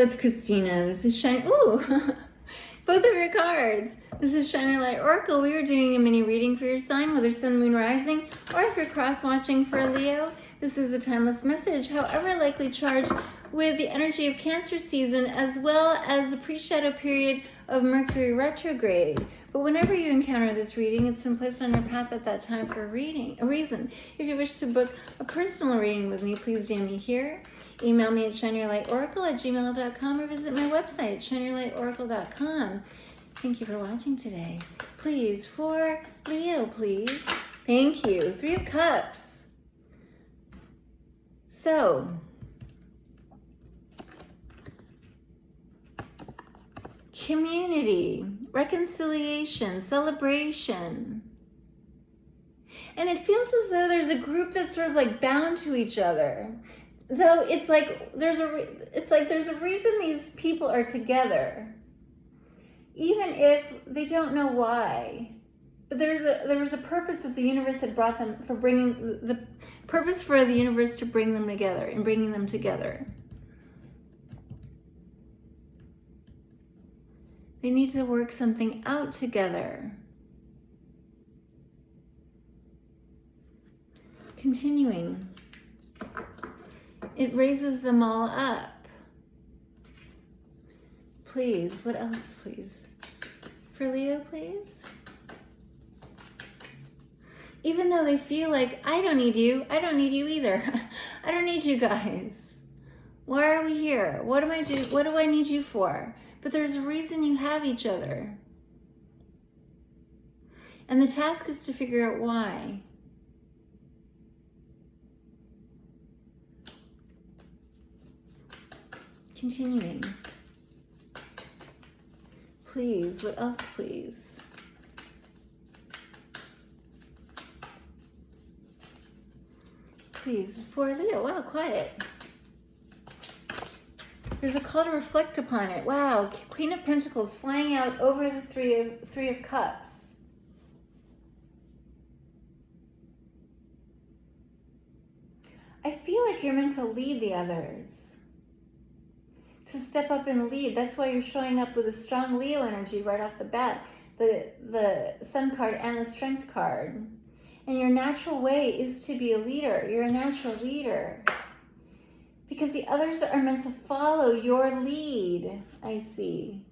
it's Christina. This is Shine. Ooh, both of your cards. This is Shine Your Light Oracle. We are doing a mini reading for your sign, whether Sun, Moon, Rising, or if you're cross-watching for a Leo. This is a timeless message, however likely charged with the energy of Cancer season, as well as the pre-shadow period of Mercury retrograde. But whenever you encounter this reading, it's been placed on your path at that time for a reason. If you wish to book a personal reading with me, please DM me here. Email me at shineyourlightoracle@gmail.com or visit my website, shineyourlightoracle.com. Thank you for watching today. Please, for Leo, please. Thank you. 3 of Cups. So, community, reconciliation, celebration. And it feels as though there's a group that's sort of like bound to each other. Though it's like there's a reason these people are together, even if they don't know why. But there was a purpose that the universe had brought them for bringing the purpose for the universe to bring them together and bringing them together. They need to work something out together. Continuing. It raises them all up. Please, what else, please? For Leo, please? Even though they feel like, I don't need you either. I don't need you guys. Why are we here? What do I need you for? But there's a reason you have each other. And the task is to figure out why. Continuing. Please, what else, please? Please, for Leo. Wow, quiet. There's a call to reflect upon it. Wow, Queen of Pentacles flying out over the Three of Cups. I feel like you're meant to lead the others. To step up and lead. That's why you're showing up with a strong Leo energy right off the bat. The Sun card and the Strength card. And your natural way is to be a leader. You're a natural leader. Because the others are meant to follow your lead, I see.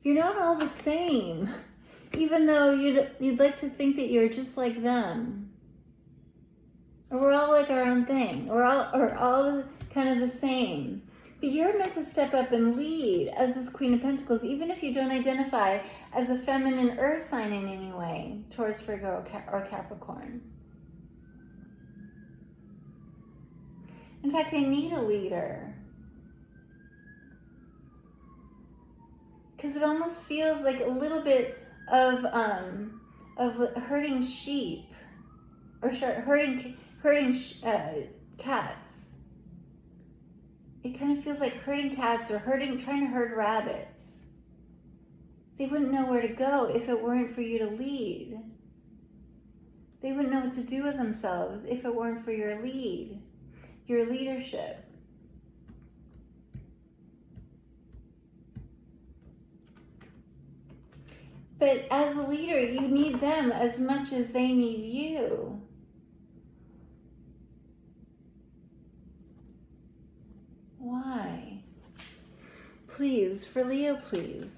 You're not all the same. Even though you'd like to think that you're just like them. Or we're all like our own thing. Or all kind of the same. But you're meant to step up and lead as this Queen of Pentacles, even if you don't identify as a feminine earth sign in any way, Taurus, Virgo, or Capricorn. In fact, they need a leader. Because it almost feels like a little bit of herding sheep, or herding cats. It kind of feels like herding cats or trying to herd rabbits. They wouldn't know where to go if it weren't for you to lead. They wouldn't know what to do with themselves if it weren't for your lead, your leadership. But as a leader, you need them as much as they need you. Why? Please, for Leo, please.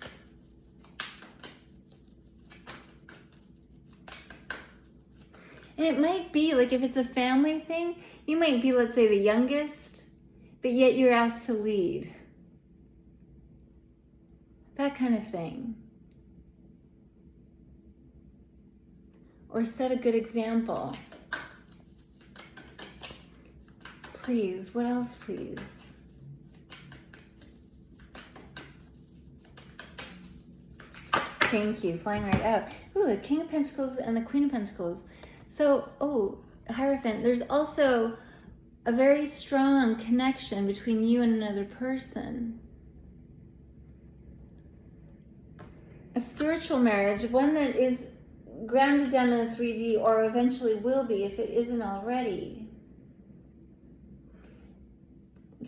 And it might be, like if it's a family thing, you might be, let's say, the youngest, but yet you're asked to lead. That kind of thing. Or set a good example. Please, what else, please? Thank you, flying right out. Ooh, the King of Pentacles and the Queen of Pentacles. So, Hierophant, there's also a very strong connection between you and another person. A spiritual marriage, one that is grounded down in the 3D, or eventually will be if it isn't already.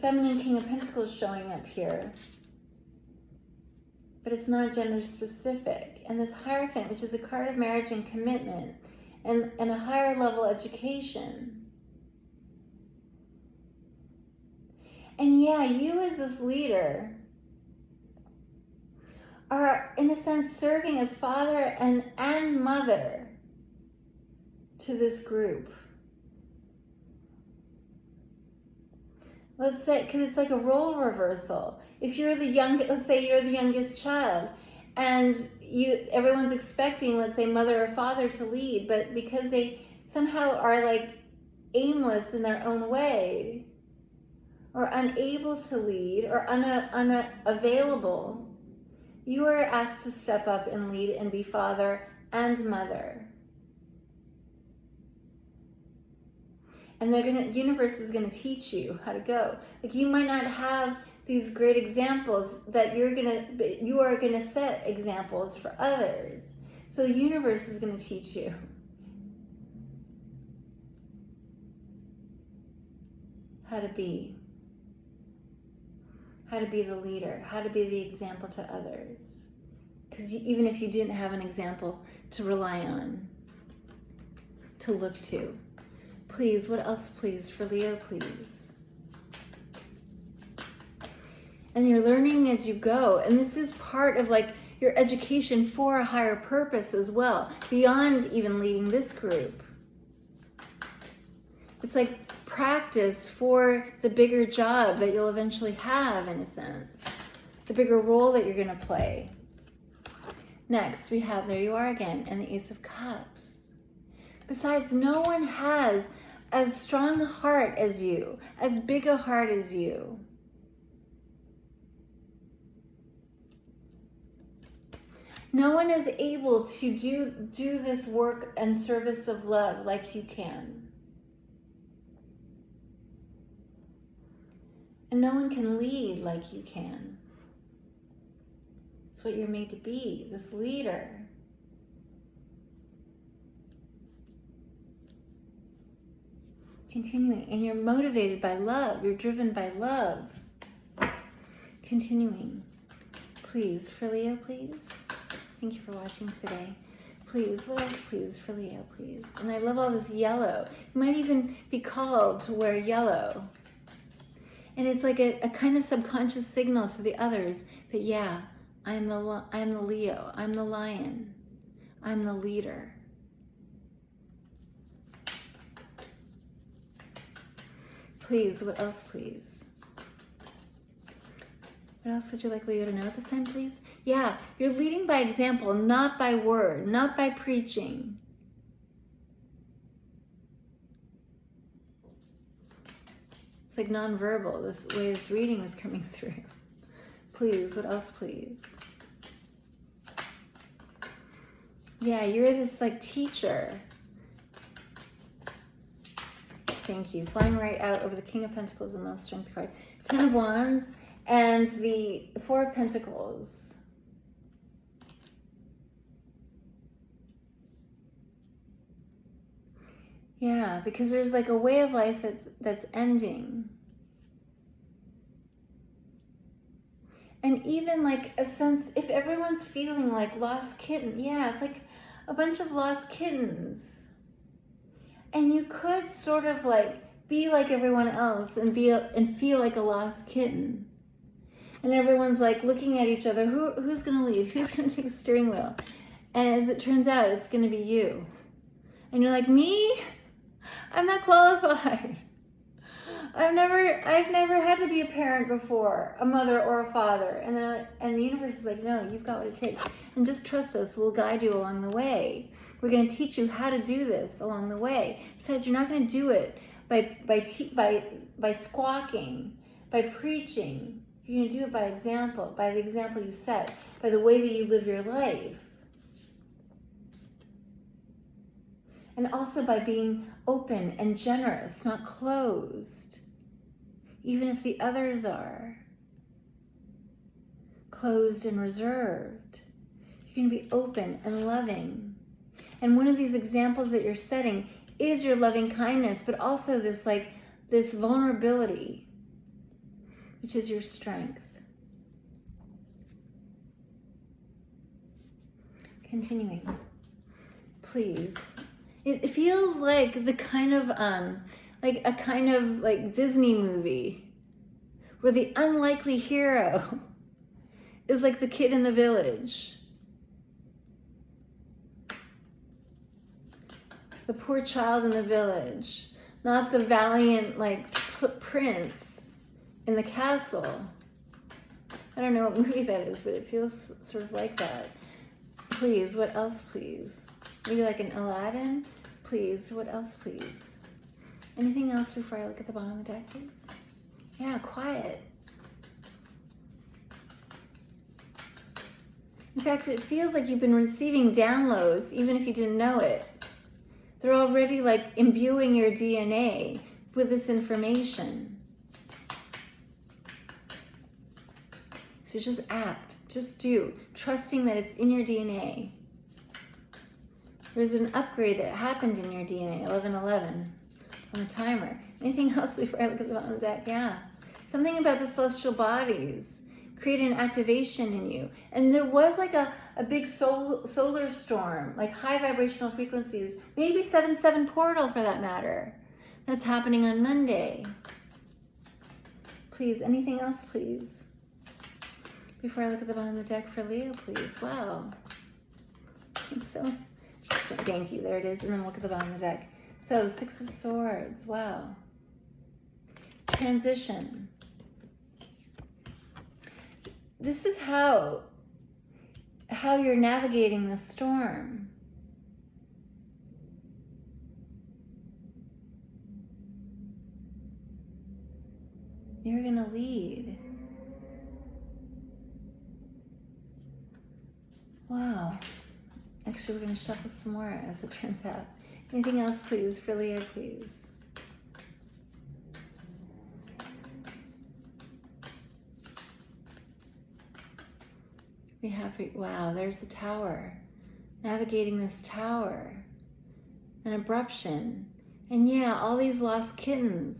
feminine King of Pentacles showing up here. But it's not gender specific. And this Hierophant, which is a card of marriage and commitment and a higher level education. And yeah, you as this leader are, in a sense, serving as father and mother to this group. Let's say, because it's like a role reversal. If you're the let's say you're the youngest child, and everyone's expecting, let's say, mother or father to lead, but because they somehow are like aimless in their own way, or unable to lead, or unavailable, you are asked to step up and lead and be father and mother. And universe is gonna teach you how to go. Like, you might not have these great examples that you are gonna set examples for others. So the universe is gonna teach you. How to be the leader, how to be the example to others. Because even if you didn't have an example to rely on, to look to. Please, what else please for Leo, please? And you're learning as you go. And this is part of like your education for a higher purpose as well, beyond even leading this group. It's like practice for the bigger job that you'll eventually have, in a sense. The bigger role that you're going to play. Next, we have, there you are again, and the Ace of Cups. Besides, no one has as strong a heart as you, as big a heart as you. No one is able to do this work and service of love like you can. And no one can lead like you can. It's what you're made to be, this leader. Continuing, and you're motivated by love. You're driven by love. Continuing. Please, for Leo, please. Thank you for watching today. Please, what else please for Leo, please? And I love all this yellow. You might even be called to wear yellow. And it's like a kind of subconscious signal to the others that, yeah, I'm the Leo, I'm the lion, I'm the leader. Please, what else, please? What else would you like Leo to know at this time, please? Yeah, you're leading by example, not by word, not by preaching. It's like nonverbal, this way this reading is coming through. Please, what else, please? Yeah, you're this like teacher. Thank you. Flying right out over the King of Pentacles and the Strength card. 10 of Wands and the 4 of Pentacles. Yeah, because there's like a way of life that's ending. And even like a sense, if everyone's feeling like lost kitten, yeah, it's like a bunch of lost kittens. And you could sort of like be like everyone else and feel like a lost kitten. And everyone's like looking at each other, who's gonna lead? Who's gonna take the steering wheel? And as it turns out, it's gonna be you. And you're like, me? I'm not qualified. I've never had to be a parent before, a mother or a father. And the universe is like, no, you've got what it takes. And just trust us, we'll guide you along the way. We're going to teach you how to do this along the way. Besides, you're not going to do it by squawking, by preaching. You're going to do it by example, by the example you set, by the way that you live your life. And also by being open and generous, not closed. Even if the others are closed and reserved, you're going to be open and loving. And one of these examples that you're setting is your loving kindness, but also this vulnerability. which is your strength. Continuing, please. It feels like the kind of, like a kind of like Disney movie where the unlikely hero is like the kid in the village. The poor child in the village, not the valiant like prince in the castle. I don't know what movie that is, but it feels sort of like that. Please, what else, please? Maybe like an Aladdin? Please, what else, please? Anything else before I look at the bottom of the deck, please? Yeah, quiet. In fact, it feels like you've been receiving downloads, even if you didn't know it. They're already like imbuing your DNA with this information. So just act, just do, trusting that it's in your DNA. There's an upgrade that happened in your DNA, 1111, on the timer. Anything else before I look at the bottom of the deck? Yeah. Something about the celestial bodies create an activation in you. And there was like a big solar storm, like high vibrational frequencies, maybe 7-7 portal for that matter. That's happening on Monday. Please, anything else, please? Before I look at the bottom of the deck for Leo, please. Wow. So, thank you. There it is. And then look at the bottom of the deck. So, 6 of Swords. Wow. Transition. This is how you're navigating the storm. You're going to lead. Wow. Actually, we're going to shuffle some more as it turns out. Anything else, please, for Leo, please? We have, wow, there's the tower. Navigating this tower. An abruption. And yeah, all these lost kittens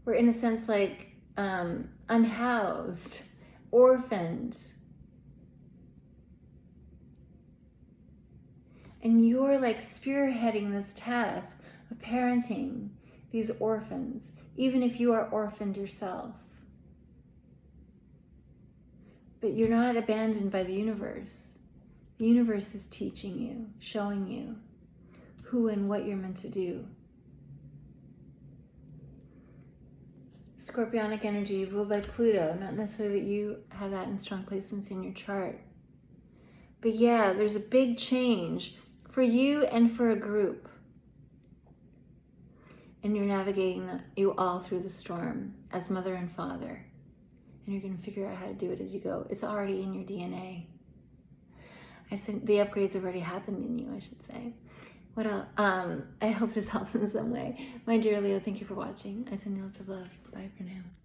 were in a sense like unhoused, orphaned. And you're like spearheading this task of parenting these orphans, even if you are orphaned yourself. But you're not abandoned by the universe. The universe is teaching you, showing you who and what you're meant to do. Scorpionic energy ruled by Pluto, not necessarily that you have that in strong placements in your chart. But yeah, there's a big change for you and for a group. And you're navigating you all through the storm as mother and father. And you're going to figure out how to do it as you go. It's already in your DNA. I think the upgrades have already happened in you, I should say. What else? I hope this helps in some way. My dear Leo, thank you for watching. I send you lots of love. Bye for now.